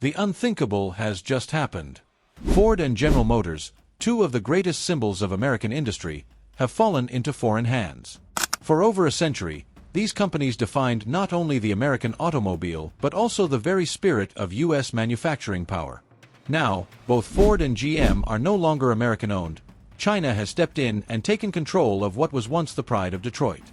The unthinkable has just happened. Ford and General Motors, two of the greatest symbols of American industry, have fallen into foreign hands. For over a century, these companies defined not only the American automobile but also the very spirit of U.S. manufacturing power. Now, both Ford and GM are no longer American-owned. China has stepped in and taken control of what was once the pride of Detroit.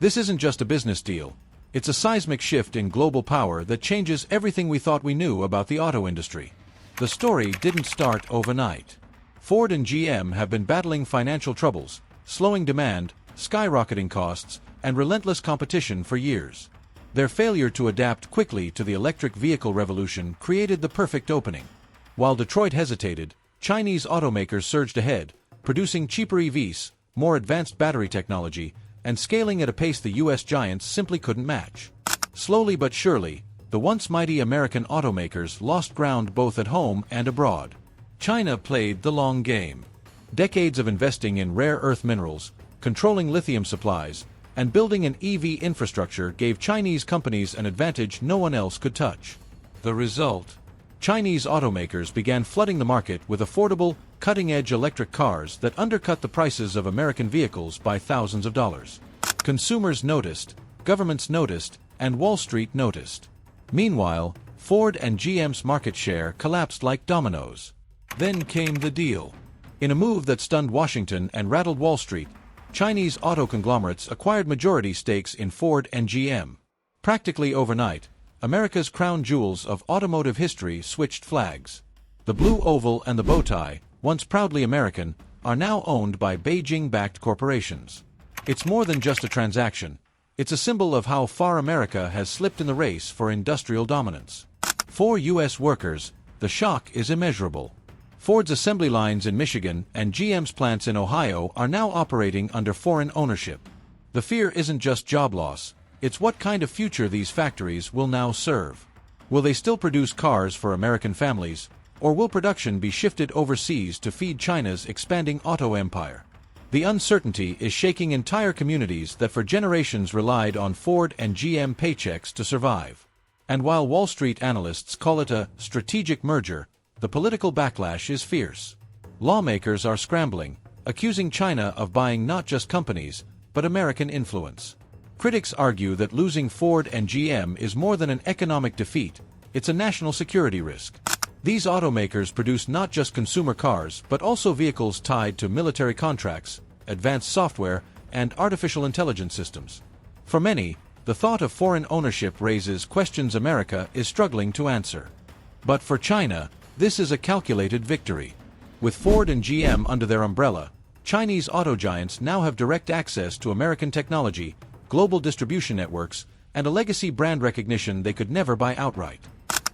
This isn't just a business deal. It's a seismic shift in global power that changes everything we thought we knew about the auto industry. The story didn't start overnight. Ford and GM have been battling financial troubles, slowing demand, skyrocketing costs, and relentless competition for years. Their failure to adapt quickly to the electric vehicle revolution created the perfect opening. While Detroit hesitated, Chinese automakers surged ahead, producing cheaper EVs, more advanced battery technology, and scaling at a pace the U.S. giants simply couldn't match. Slowly but surely, the once mighty American automakers lost ground both at home and abroad. China played the long game. Decades of investing in rare earth minerals, controlling lithium supplies, and building an EV infrastructure gave Chinese companies an advantage no one else could touch. The result? Chinese automakers began flooding the market with affordable, cutting-edge electric cars that undercut the prices of American vehicles by thousands of dollars. Consumers noticed, governments noticed, and Wall Street noticed. Meanwhile, Ford and GM's market share collapsed like dominoes. Then came the deal. In a move that stunned Washington and rattled Wall Street, Chinese auto conglomerates acquired majority stakes in Ford and GM. Practically overnight, America's crown jewels of automotive history switched flags. The blue oval and the bow tie, once proudly American, are now owned by Beijing-backed corporations. It's more than just a transaction. It's a symbol of how far America has slipped in the race for industrial dominance. For U.S. workers, the shock is immeasurable. Ford's assembly lines in Michigan and GM's plants in Ohio are now operating under foreign ownership. The fear isn't just job loss. It's what kind of future these factories will now serve. Will they still produce cars for American families, or will production be shifted overseas to feed China's expanding auto empire? The uncertainty is shaking entire communities that for generations relied on Ford and GM paychecks to survive. And while Wall Street analysts call it a strategic merger, the political backlash is fierce. Lawmakers are scrambling, accusing China of buying not just companies, but American influence. Critics argue that losing Ford and GM is more than an economic defeat, it's a national security risk. These automakers produce not just consumer cars but also vehicles tied to military contracts, advanced software, and artificial intelligence systems. For many, the thought of foreign ownership raises questions America is struggling to answer. But for China, this is a calculated victory. With Ford and GM under their umbrella, Chinese auto giants now have direct access to American technology, global distribution networks, and a legacy brand recognition they could never buy outright.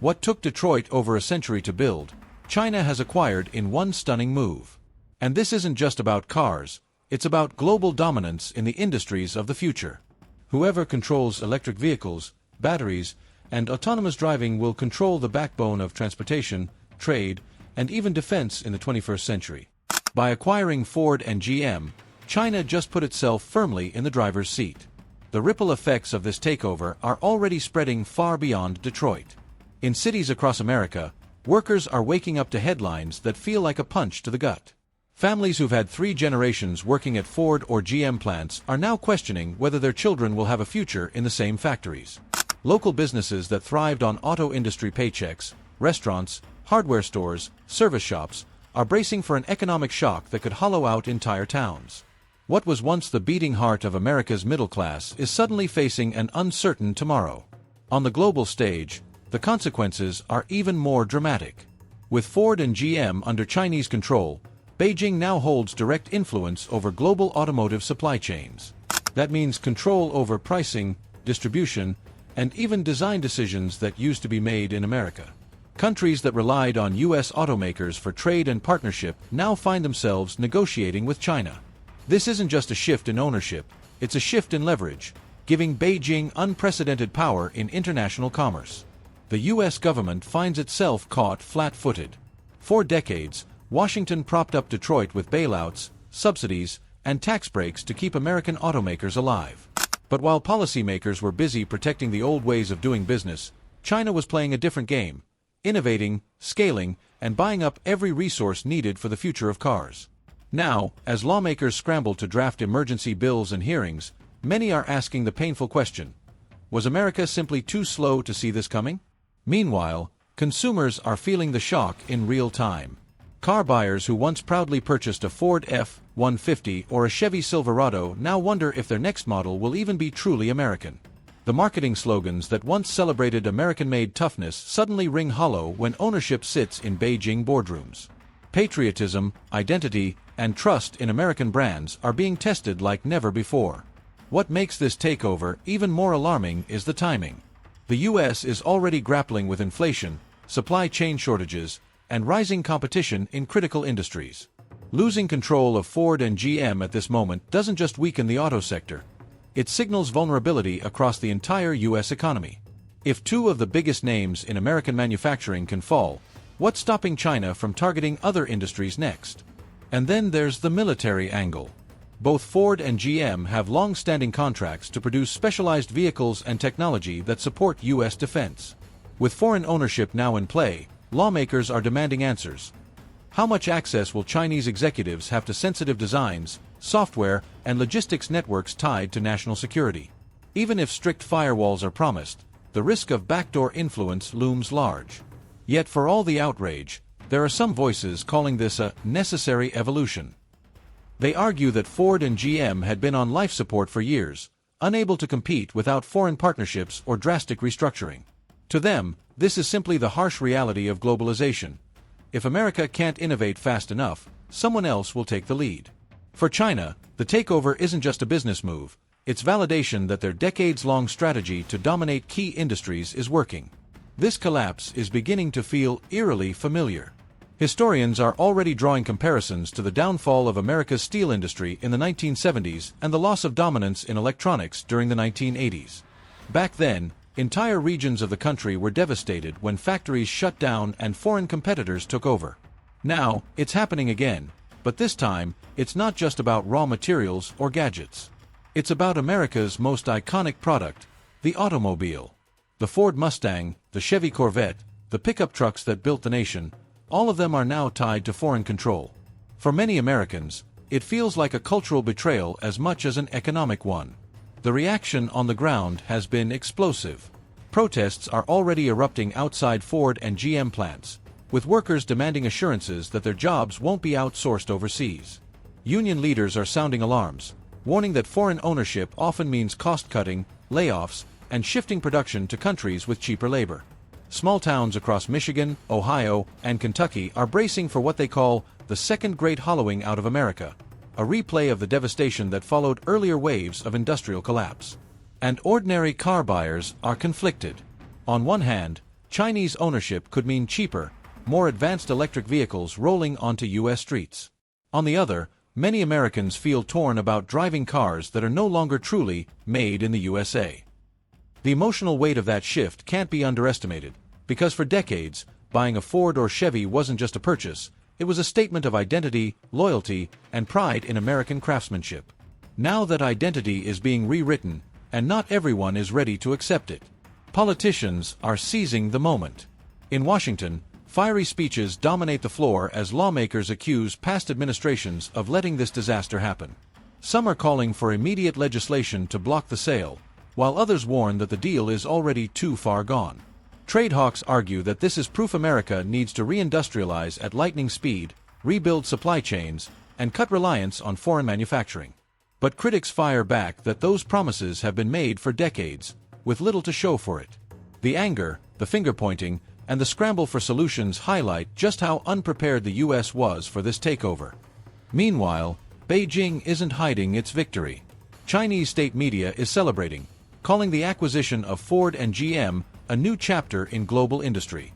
What took Detroit over a century to build, China has acquired in one stunning move. And this isn't just about cars, it's about global dominance in the industries of the future. Whoever controls electric vehicles, batteries, and autonomous driving will control the backbone of transportation, trade, and even defense in the 21st century. By acquiring Ford and GM, China just put itself firmly in the driver's seat. The ripple effects of this takeover are already spreading far beyond Detroit. In cities across America, workers are waking up to headlines that feel like a punch to the gut. Families who've had 3 generations working at Ford or GM plants are now questioning whether their children will have a future in the same factories. Local businesses that thrived on auto industry paychecks, restaurants, hardware stores, service shops, are bracing for an economic shock that could hollow out entire towns. What was once the beating heart of America's middle class is suddenly facing an uncertain tomorrow. On the global stage, the consequences are even more dramatic. With Ford and GM under Chinese control, Beijing now holds direct influence over global automotive supply chains. That means control over pricing, distribution, and even design decisions that used to be made in America. Countries that relied on U.S. automakers for trade and partnership now find themselves negotiating with China. This isn't just a shift in ownership, it's a shift in leverage, giving Beijing unprecedented power in international commerce. The U.S. government finds itself caught flat-footed. For decades, Washington propped up Detroit with bailouts, subsidies, and tax breaks to keep American automakers alive. But while policymakers were busy protecting the old ways of doing business, China was playing a different game. innovating, scaling, and buying up every resource needed for the future of cars. Now, as lawmakers scramble to draft emergency bills and hearings, many are asking the painful question: was America simply too slow to see this coming? Meanwhile, consumers are feeling the shock in real time. Car buyers who once proudly purchased a Ford F-150 or a Chevy Silverado now wonder if their next model will even be truly American. The marketing slogans that once celebrated American-made toughness suddenly ring hollow when ownership sits in Beijing boardrooms. Patriotism, identity, and trust in American brands are being tested like never before. What makes this takeover even more alarming is the timing. The U.S. is already grappling with inflation, supply chain shortages, and rising competition in critical industries. Losing control of Ford and GM at this moment doesn't just weaken the auto sector. It signals vulnerability across the entire U.S. economy. If two of the biggest names in American manufacturing can fall, what's stopping China from targeting other industries next? And then there's the military angle. Both Ford and GM have long-standing contracts to produce specialized vehicles and technology that support U.S. defense. With foreign ownership now in play, lawmakers are demanding answers. How much access will Chinese executives have to sensitive designs, software, and logistics networks tied to national security? Even if strict firewalls are promised, the risk of backdoor influence looms large. Yet for all the outrage, there are some voices calling this a necessary evolution. They argue that Ford and GM had been on life support for years, unable to compete without foreign partnerships or drastic restructuring. To them, this is simply the harsh reality of globalization. If America can't innovate fast enough, someone else will take the lead. For China, the takeover isn't just a business move, it's validation that their decades-long strategy to dominate key industries is working. This collapse is beginning to feel eerily familiar. Historians are already drawing comparisons to the downfall of America's steel industry in the 1970s and the loss of dominance in electronics during the 1980s. Back then, entire regions of the country were devastated when factories shut down and foreign competitors took over. Now, it's happening again, but this time, it's not just about raw materials or gadgets. It's about America's most iconic product, the automobile. The Ford Mustang, the Chevy Corvette, the pickup trucks that built the nation, all of them are now tied to foreign control. For many Americans, it feels like a cultural betrayal as much as an economic one. The reaction on the ground has been explosive. Protests are already erupting outside Ford and GM plants, with workers demanding assurances that their jobs won't be outsourced overseas. Union leaders are sounding alarms, warning that foreign ownership often means cost-cutting, layoffs, and shifting production to countries with cheaper labor. Small towns across Michigan, Ohio, and Kentucky are bracing for what they call the second great hollowing out of America, a replay of the devastation that followed earlier waves of industrial collapse. And ordinary car buyers are conflicted. On one hand, Chinese ownership could mean cheaper, more advanced electric vehicles rolling onto U.S. streets. On the other, many Americans feel torn about driving cars that are no longer truly made in the USA. The emotional weight of that shift can't be underestimated, because for decades, buying a Ford or Chevy wasn't just a purchase, it was a statement of identity, loyalty, and pride in American craftsmanship. Now that identity is being rewritten, and not everyone is ready to accept it, politicians are seizing the moment. In Washington, fiery speeches dominate the floor as lawmakers accuse past administrations of letting this disaster happen. Some are calling for immediate legislation to block the sale, while others warn that the deal is already too far gone. Trade hawks argue that this is proof America needs to reindustrialize at lightning speed, rebuild supply chains, and cut reliance on foreign manufacturing. But critics fire back that those promises have been made for decades, with little to show for it. The anger, the finger-pointing, and the scramble for solutions highlight just how unprepared the U.S. was for this takeover. Meanwhile, Beijing isn't hiding its victory. Chinese state media is celebrating, calling the acquisition of Ford and GM a new chapter in global industry.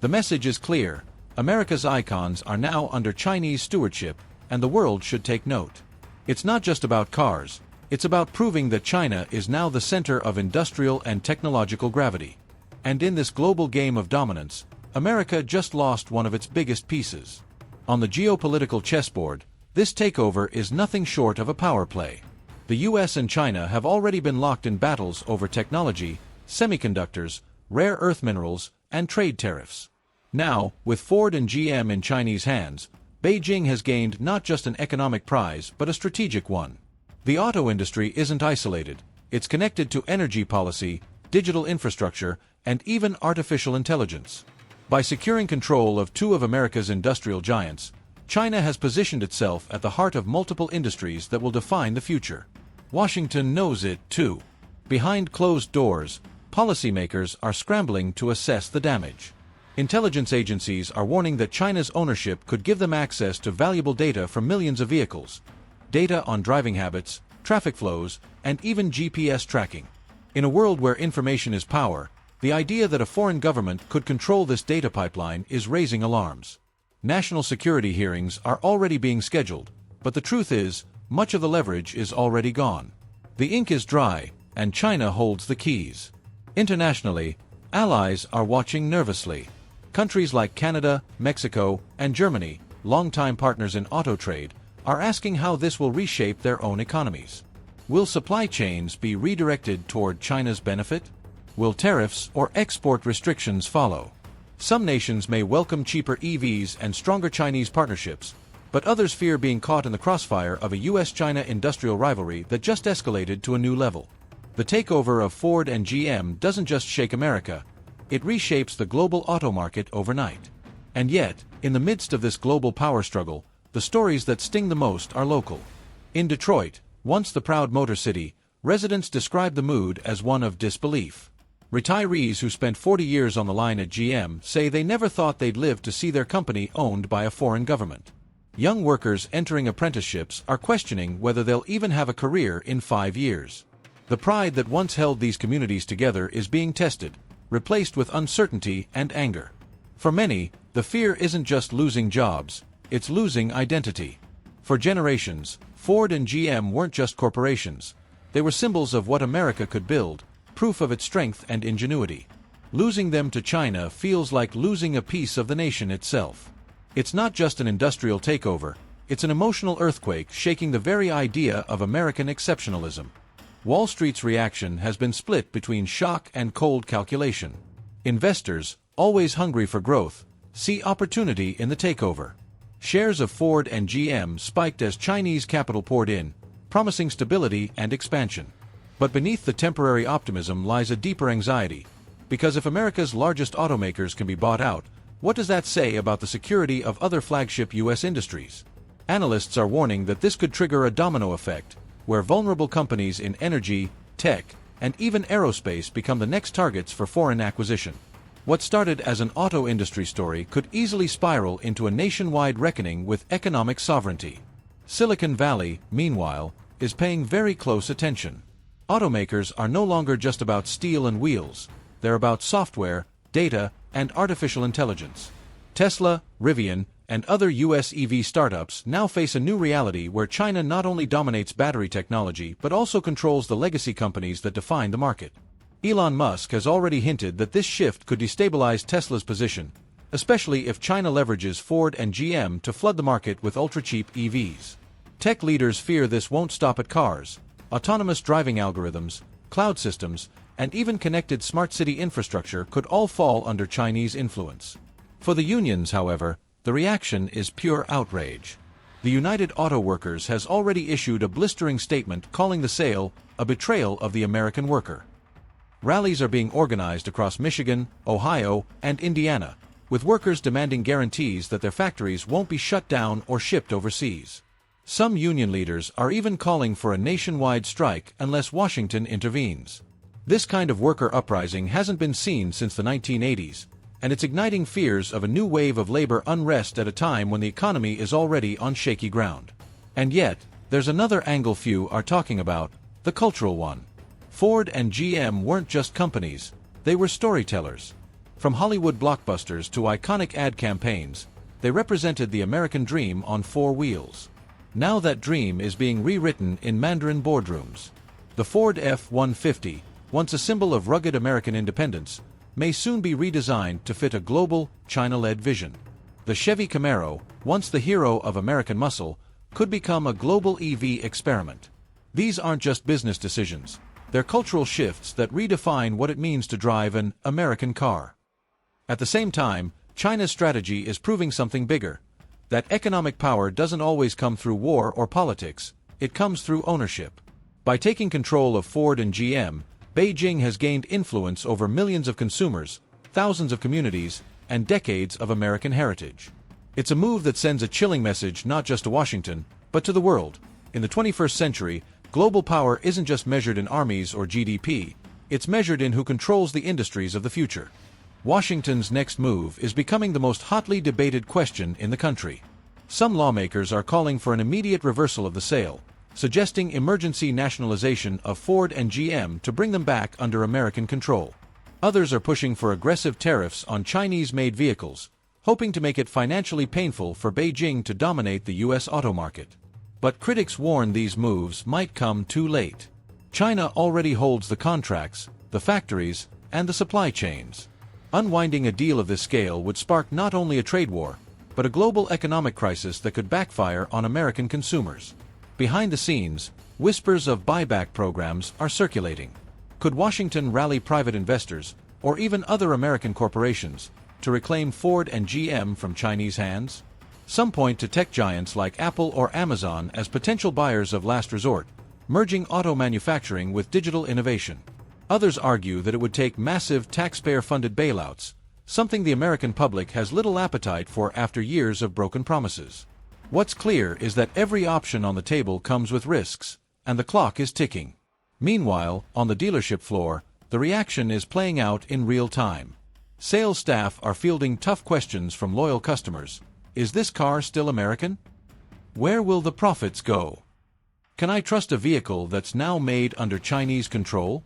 The message is clear: America's icons are now under Chinese stewardship, and the world should take note. It's not just about cars, it's about proving that China is now the center of industrial and technological gravity. And in this global game of dominance, America just lost one of its biggest pieces. On the geopolitical chessboard, this takeover is nothing short of a power play. The US and China have already been locked in battles over technology, semiconductors, rare earth minerals, and trade tariffs. Now, with Ford and GM in Chinese hands, Beijing has gained not just an economic prize but a strategic one. The auto industry isn't isolated. It's connected to energy policy, digital infrastructure, and even artificial intelligence. By securing control of two of America's industrial giants, China has positioned itself at the heart of multiple industries that will define the future. Washington knows it, too. Behind closed doors, policymakers are scrambling to assess the damage. Intelligence agencies are warning that China's ownership could give them access to valuable data from millions of vehicles, data on driving habits, traffic flows, and even GPS tracking. In a world where information is power, the idea that a foreign government could control this data pipeline is raising alarms. National security hearings are already being scheduled, but the truth is, much of the leverage is already gone. The ink is dry, and China holds the keys. Internationally, allies are watching nervously. Countries like Canada, Mexico, and Germany, longtime partners in auto trade, are asking how this will reshape their own economies. Will supply chains be redirected toward China's benefit? Will tariffs or export restrictions follow? Some nations may welcome cheaper EVs and stronger Chinese partnerships, but others fear being caught in the crossfire of a US-China industrial rivalry that just escalated to a new level. The takeover of Ford and GM doesn't just shake America, it reshapes the global auto market overnight. And yet, in the midst of this global power struggle, the stories that sting the most are local. In Detroit, once the proud Motor City, residents describe the mood as one of disbelief. Retirees who spent 40 years on the line at GM say they never thought they'd live to see their company owned by a foreign government. Young workers entering apprenticeships are questioning whether they'll even have a career in 5 years. The pride that once held these communities together is being tested, replaced with uncertainty and anger. For many, the fear isn't just losing jobs, it's losing identity. For generations, Ford and GM weren't just corporations. They were symbols of what America could build, proof of its strength and ingenuity. Losing them to China feels like losing a piece of the nation itself. It's not just an industrial takeover, it's an emotional earthquake shaking the very idea of American exceptionalism. Wall Street's reaction has been split between shock and cold calculation. Investors, always hungry for growth, see opportunity in the takeover. Shares of Ford and GM spiked as Chinese capital poured in, promising stability and expansion. But beneath the temporary optimism lies a deeper anxiety. Because if America's largest automakers can be bought out, what does that say about the security of other flagship U.S. industries? Analysts are warning that this could trigger a domino effect, where vulnerable companies in energy, tech, and even aerospace become the next targets for foreign acquisition. What started as an auto industry story could easily spiral into a nationwide reckoning with economic sovereignty. Silicon Valley, meanwhile, is paying very close attention. Automakers are no longer just about steel and wheels, they're about software, data, and artificial intelligence. Tesla, Rivian, and other US EV startups now face a new reality where China not only dominates battery technology but also controls the legacy companies that define the market. Elon Musk has already hinted that this shift could destabilize Tesla's position, especially if China leverages Ford and GM to flood the market with ultra-cheap EVs. Tech leaders fear this won't stop at cars. Autonomous driving algorithms, cloud systems, and even connected smart city infrastructure could all fall under Chinese influence. For the unions, however, the reaction is pure outrage. The United Auto Workers has already issued a blistering statement calling the sale a betrayal of the American worker. Rallies are being organized across Michigan, Ohio, and Indiana, with workers demanding guarantees that their factories won't be shut down or shipped overseas. Some union leaders are even calling for a nationwide strike unless Washington intervenes. This kind of worker uprising hasn't been seen since the 1980s, and it's igniting fears of a new wave of labor unrest at a time when the economy is already on shaky ground. And yet, there's another angle few are talking about, the cultural one. Ford and GM weren't just companies, they were storytellers. From Hollywood blockbusters to iconic ad campaigns, they represented the American dream on 4 wheels. Now that dream is being rewritten in Mandarin boardrooms. The Ford F-150, once a symbol of rugged American independence, may soon be redesigned to fit a global, China-led vision. The Chevy Camaro, once the hero of American muscle, could become a global EV experiment. These aren't just business decisions, they're cultural shifts that redefine what it means to drive an American car. At the same time, China's strategy is proving something bigger. That economic power doesn't always come through war or politics, it comes through ownership. By taking control of Ford and GM, Beijing has gained influence over millions of consumers, thousands of communities, and decades of American heritage. It's a move that sends a chilling message not just to Washington, but to the world. In the 21st century, global power isn't just measured in armies or GDP, it's measured in who controls the industries of the future. Washington's next move is becoming the most hotly debated question in the country. Some lawmakers are calling for an immediate reversal of the sale, suggesting emergency nationalization of Ford and GM to bring them back under American control. Others are pushing for aggressive tariffs on Chinese-made vehicles, hoping to make it financially painful for Beijing to dominate the U.S. auto market. But critics warn these moves might come too late. China already holds the contracts, the factories, and the supply chains. Unwinding a deal of this scale would spark not only a trade war, but a global economic crisis that could backfire on American consumers. Behind the scenes, whispers of buyback programs are circulating. Could Washington rally private investors, or even other American corporations, to reclaim Ford and GM from Chinese hands? Some point to tech giants like Apple or Amazon as potential buyers of last resort, merging auto manufacturing with digital innovation. Others argue that it would take massive taxpayer-funded bailouts, something the American public has little appetite for after years of broken promises. What's clear is that every option on the table comes with risks, and the clock is ticking. Meanwhile, on the dealership floor, the reaction is playing out in real time. Sales staff are fielding tough questions from loyal customers. Is this car still American? Where will the profits go? Can I trust a vehicle that's now made under Chinese control?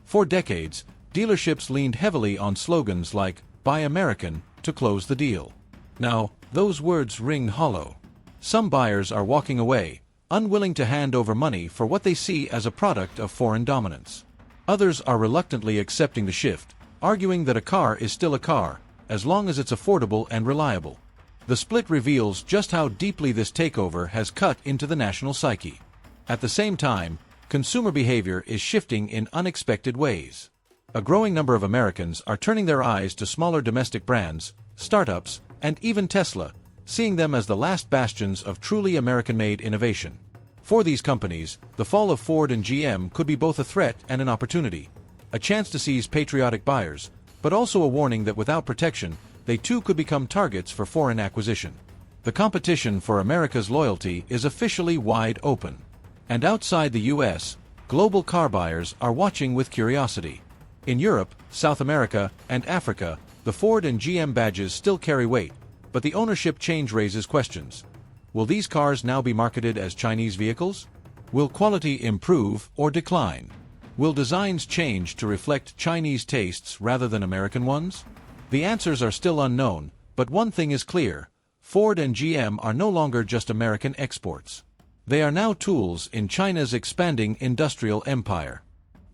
For decades, dealerships leaned heavily on slogans like "Buy American" to close the deal. Now, those words ring hollow. Some buyers are walking away, unwilling to hand over money for what they see as a product of foreign dominance. Others are reluctantly accepting the shift, arguing that a car is still a car, as long as it's affordable and reliable. The split reveals just how deeply this takeover has cut into the national psyche. At the same time, consumer behavior is shifting in unexpected ways. A growing number of Americans are turning their eyes to smaller domestic brands, startups, and even Tesla, seeing them as the last bastions of truly American-made innovation. For these companies, the fall of Ford and GM could be both a threat and an opportunity, a chance to seize patriotic buyers, but also a warning that without protection, they too could become targets for foreign acquisition. The competition for America's loyalty is officially wide open. And outside the U.S., global car buyers are watching with curiosity. In Europe, South America, and Africa, the Ford and GM badges still carry weight, but the ownership change raises questions. Will these cars now be marketed as Chinese vehicles? Will quality improve or decline? Will designs change to reflect Chinese tastes rather than American ones? The answers are still unknown, but one thing is clear: Ford and GM are no longer just American exports. They are now tools in China's expanding industrial empire.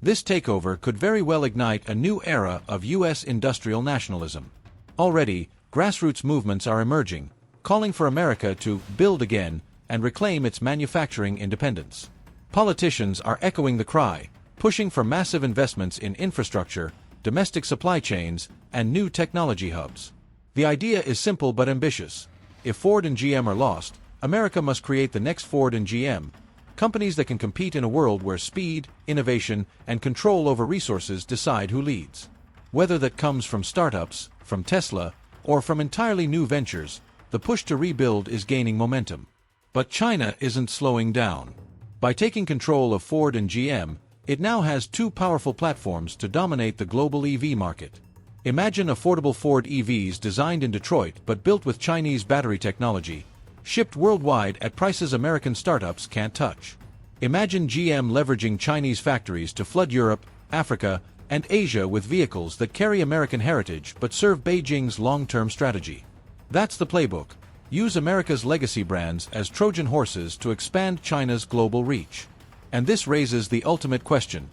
This takeover could very well ignite a new era of U.S. industrial nationalism. Already, grassroots movements are emerging, calling for America to build again and reclaim its manufacturing independence. Politicians are echoing the cry, pushing for massive investments in infrastructure, domestic supply chains, and new technology hubs. The idea is simple but ambitious. If Ford and GM are lost, America must create the next Ford and GM, companies that can compete in a world where speed, innovation, and control over resources decide who leads. Whether that comes from startups, from Tesla, or from entirely new ventures, the push to rebuild is gaining momentum. But China isn't slowing down. By taking control of Ford and GM, it now has two powerful platforms to dominate the global EV market. Imagine affordable Ford EVs designed in Detroit but built with Chinese battery technology, shipped worldwide at prices American startups can't touch. Imagine GM leveraging Chinese factories to flood Europe, Africa, and Asia with vehicles that carry American heritage but serve Beijing's long-term strategy. That's the playbook. Use America's legacy brands as Trojan horses to expand China's global reach. And this raises the ultimate question: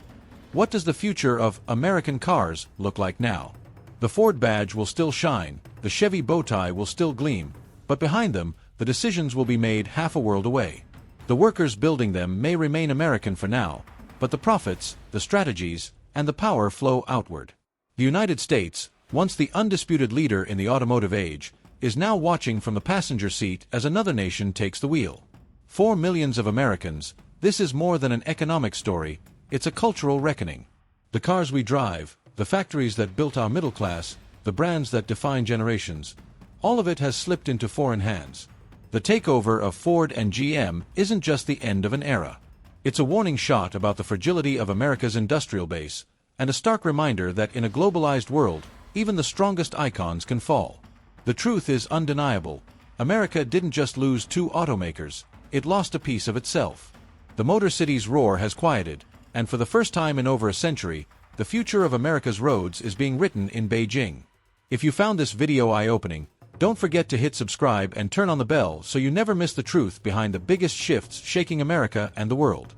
what does the future of American cars look like now? The Ford badge will still shine, the Chevy bow tie will still gleam, but behind them, the decisions will be made half a world away. The workers building them may remain American for now, but the profits, the strategies, and the power flow outward. The United States, once the undisputed leader in the automotive age, is now watching from the passenger seat as another nation takes the wheel. For millions of Americans, this is more than an economic story, it's a cultural reckoning. The cars we drive, the factories that built our middle class, the brands that define generations, all of it has slipped into foreign hands. The takeover of Ford and GM isn't just the end of an era. It's a warning shot about the fragility of America's industrial base, and a stark reminder that in a globalized world, even the strongest icons can fall. The truth is undeniable. America didn't just lose two automakers, it lost a piece of itself. The Motor City's roar has quieted, and for the first time in over a century, the future of America's roads is being written in Beijing. If you found this video eye-opening, don't forget to hit subscribe and turn on the bell so you never miss the truth behind the biggest shifts shaking America and the world.